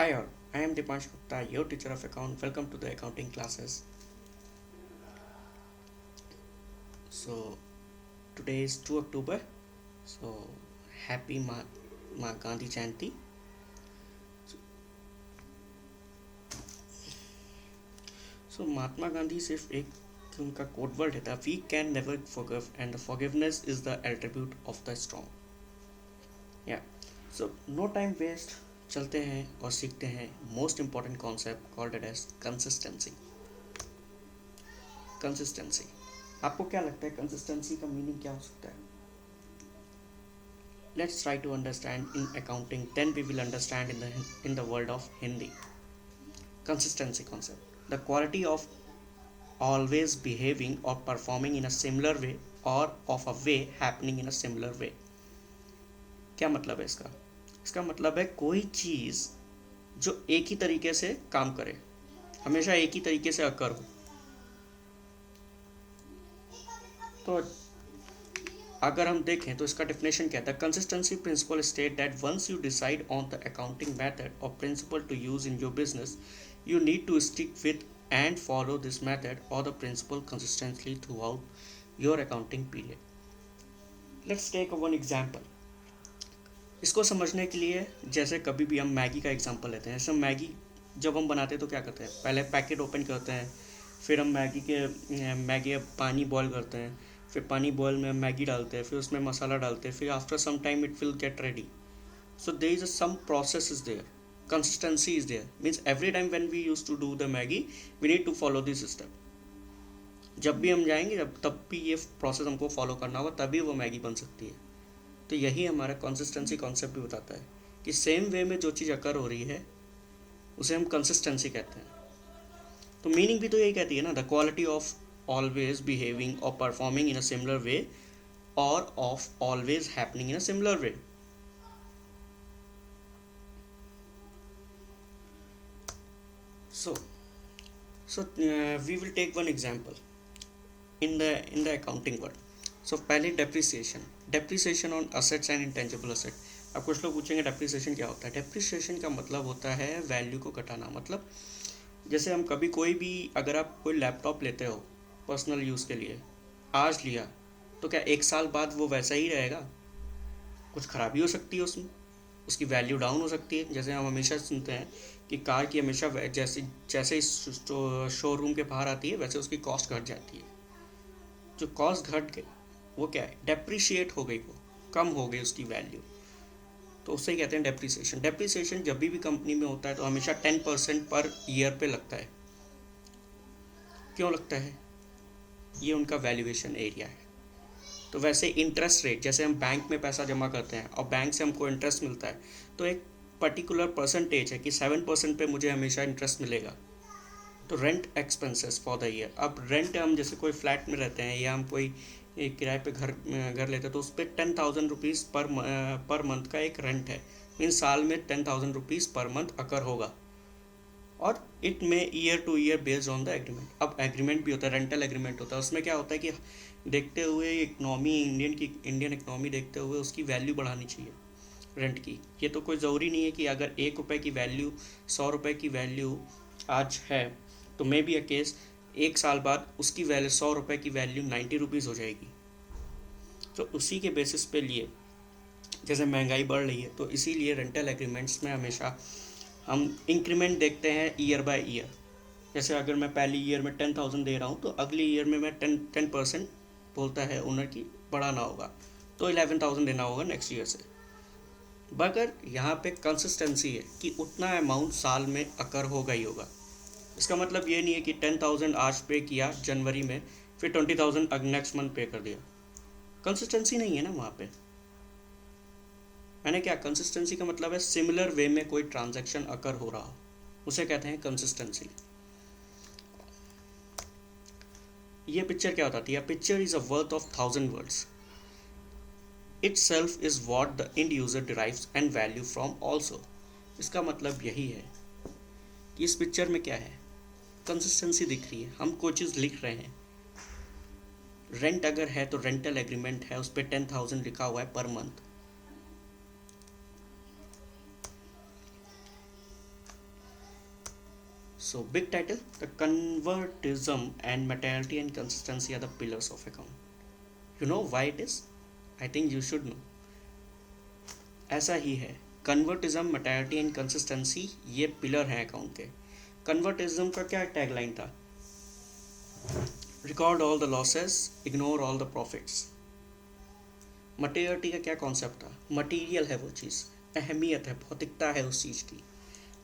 Hi all, I am Dipanshu Gupta, your teacher of account. Welcome to the accounting classes. So today is 2 October. So happy Ma Gandhi Jayanti. So Mahatma Gandhi सिर्फ एक उनका code word है था, we can never forgive and the forgiveness is the attribute of the strong. या सो no time waste, चलते हैं और सीखते हैं most important concept called it as consistency. Consistency, आपको क्या लगता है कंसिस्टेंसी का मीनिंग क्या हो सकता है? Let's try to understand in accounting, then we will understand in the world of Hindi. Consistency concept, the quality of always behaving or performing in a similar way or of a way happening in a similar way. क्या मतलब है इसका? इसका मतलब है कोई चीज़ जो एक ही तरीके से काम करे, हमेशा एक ही तरीके से अकर हो। तो अगर हम देखें तो इसका डेफिनेशन क्या है? The consistency principle state that once you decide on the accounting method और principle to use in your business, you need to stick with and follow this method or the principle consistently throughout your accounting period. Let's take one example. इसको समझने के लिए जैसे कभी भी हम Maggi का एग्जांपल लेते हैं। जैसे मैगी जब हम बनाते हैं तो क्या करते हैं? पहले पैकेट ओपन करते हैं, फिर हम मैगी पानी बॉयल करते हैं, फिर पानी बॉयल में मैगी डालते हैं, फिर उसमें मसाला डालते हैं, फिर after some time it will get ready. So there is some process is there, consistency is there, means every time when we used to do the Maggi we need to follow this step. जब भी हम जाएंगे तब भी ये process हमको follow करना होगा, तभी वो मैगी बन सकती है. तो यही हमारा कंसिस्टेंसी कॉन्सेप्ट भी बताता है कि सेम वे में जो चीज़ अकर हो रही है उसे हम कंसिस्टेंसी कहते हैं. तो मीनिंग भी तो यही कहती है ना, the quality of always behaving और performing in a similar way और of always happening in a similar way. So, we will take one example in the accounting world. So पहले depreciation on assets and intangible asset. अब कुछ लोग पूछेंगे depreciation क्या होता है? डेप्रिसिएशन का मतलब होता है वैल्यू को घटाना. मतलब जैसे हम कभी कोई भी, अगर आप कोई लैपटॉप लेते हो पर्सनल यूज़ के लिए, आज लिया तो क्या एक साल बाद वो वैसा ही रहेगा? कुछ खराबी हो सकती है उसमें, उसकी वैल्यू डाउन हो सकती है. जैसे हम हमेशा सुनते हैं कि कार की हमेशा जैसे जैसे शोरूम के बाहर आती है वैसे उसकी कॉस्ट घट जाती है. जो कॉस्ट घट गई वो क्या है? डेप्रिशिएट हो गई, वो कम हो गई उसकी वैल्यू. तो उससे कहते हैं डेप्रिसिएशन. डेप्रिसिएशन जब भी कंपनी में होता है तो हमेशा 10% पर ईयर पे लगता है. क्यों लगता है? ये उनका वैल्यूएशन एरिया है. तो वैसे इंटरेस्ट रेट, जैसे हम बैंक में पैसा जमा करते हैं और बैंक से हमको इंटरेस्ट मिलता है, तो एक पर्टिकुलर परसेंटेज है कि 7% पे मुझे हमेशा इंटरेस्ट मिलेगा. तो rent expenses for the year, अब रेंट हम जैसे कोई फ्लैट में रहते हैं या हम कोई किराए पे घर लेते हैं तो उस पर 10,000 रुपीज़ पर मंथ का एक रेंट है. मीन साल में 10,000 रुपीज़ पर मंथ अकर होगा और इट में year two year based on the agreement. अब एग्रीमेंट भी होता है, रेंटल एग्रीमेंट होता है. उसमें क्या होता है कि देखते हुए इकनॉमी, इंडियन इकनॉमी देखते हुए उसकी वैल्यू बढ़ानी चाहिए रेंट की. ये तो कोई ज़रूरी नहीं है कि अगर 1 रुपये की वैल्यू 100 रुपये की वैल्यू आज है तो मे बी अ केस एक साल बाद उसकी वैल्यू 100 रुपये की वैल्यू 90 रुपीज़ हो जाएगी. तो उसी के बेसिस पे लिए जैसे महंगाई बढ़ रही है तो इसीलिए रेंटल एग्रीमेंट्स में हमेशा हम इंक्रीमेंट देखते हैं ईयर बाय ईयर. जैसे अगर मैं पहली ईयर में 10,000 दे रहा हूँ तो अगली ईयर में मैं 10% बोलता है ओनर की बढ़ाना होगा, तो 11,000 देना होगा नेक्स्ट ईयर से. मगर यहाँ पे कंसिस्टेंसी है कि उतना अमाउंट साल में अकर होगा ही होगा. इसका मतलब ये नहीं है कि 10,000 आज पे किया जनवरी में, फिर 20,000 नेक्स्ट मंथ पे कर दिया. कंसिस्टेंसी नहीं है ना वहाँ पे. मैंने क्या, कंसिस्टेंसी का मतलब है सिमिलर वे में कोई ट्रांजैक्शन अकर हो रहा हो, उसे कहते हैं कंसिस्टेंसी. ये पिक्चर क्या बताती है? Picture is a worth of 1,000 words. itself is what the end user derives and value from also. इसका मतलब यही है कि इस पिक्चर में क्या है, कंसिस्टेंसी दिख रही है. हम कोई चीज़ लिख रहे हैं, रेंट अगर है तो रेंटल एग्रीमेंट है, उस पर 10,000 लिखा हुआ है per month. So big title, the convertism and materiality and consistency are the pillars of account. You know why it is? I think you should know. ऐसा ही है, कन्वर्टिज्म, मटेरियलिटी एंड कंसिस्टेंसी ये pillar हैं अकाउंट के. कन्वर्टिज्म का क्या tagline था? Record all the losses, ignore all the profits. Materiality का क्या कॉन्सेप्ट था? मटीरियल है वो चीज़, अहमियत है, भौतिकता है उस चीज़ की.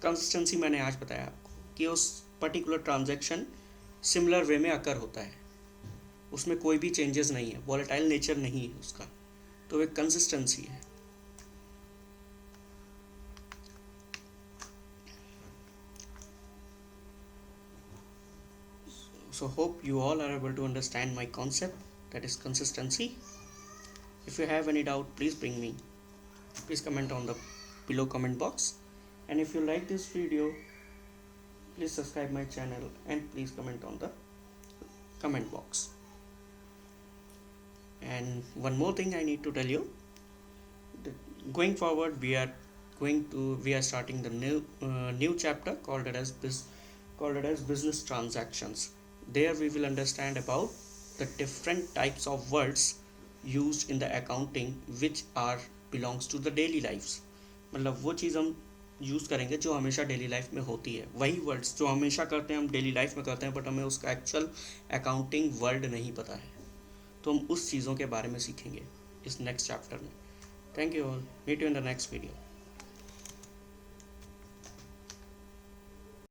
कंसिस्टेंसी मैंने आज बताया आपको कि उस पर्टिकुलर ट्रांजैक्शन सिमिलर वे में अकर होता है, उसमें कोई भी चेंजेस नहीं है, वॉलेटाइल नेचर नहीं है उसका, तो एक कंसिस्टेंसी है. So hope you all are able to understand my concept, that is consistency. If you have any doubt, please bring me. Please comment on the below comment box. And if you like this video, please subscribe my channel and please comment on the comment box. And one more thing I need to tell you, going forward we are starting the new chapter called it as business transactions. There we will understand about the different types of words used in the accounting which are belongs to the daily lives. मतलब वो चीज़ हम use करेंगे जो हमेशा daily life में होती है, वही वर्ड्स जो हमेशा करते हैं हम डेली लाइफ में करते हैं, बट हमें उसका एक्चुअल अकाउंटिंग वर्ड नहीं पता है, तो हम उस चीज़ों के बारे में सीखेंगे इस नेक्स्ट चैप्टर में. Thank you all, meet you in the next video.